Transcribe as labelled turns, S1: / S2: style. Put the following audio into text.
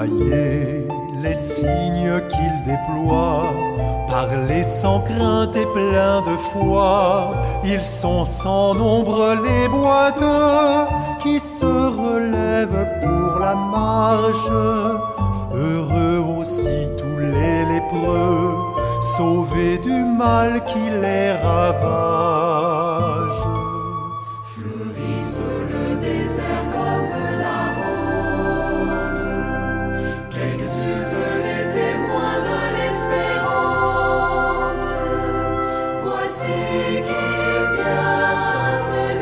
S1: Voyez les signes qu'il déploie, parlez sans crainte et plein de foi. Ils sont sans nombre les boiteux qui se relèvent pour la marche. Heureux aussi tous les lépreux, sauvés du mal qui les ravage.
S2: Fleurissent le désert comme la rose, qu'exultent les témoins de l'espérance. Voici qu'il vient, c'est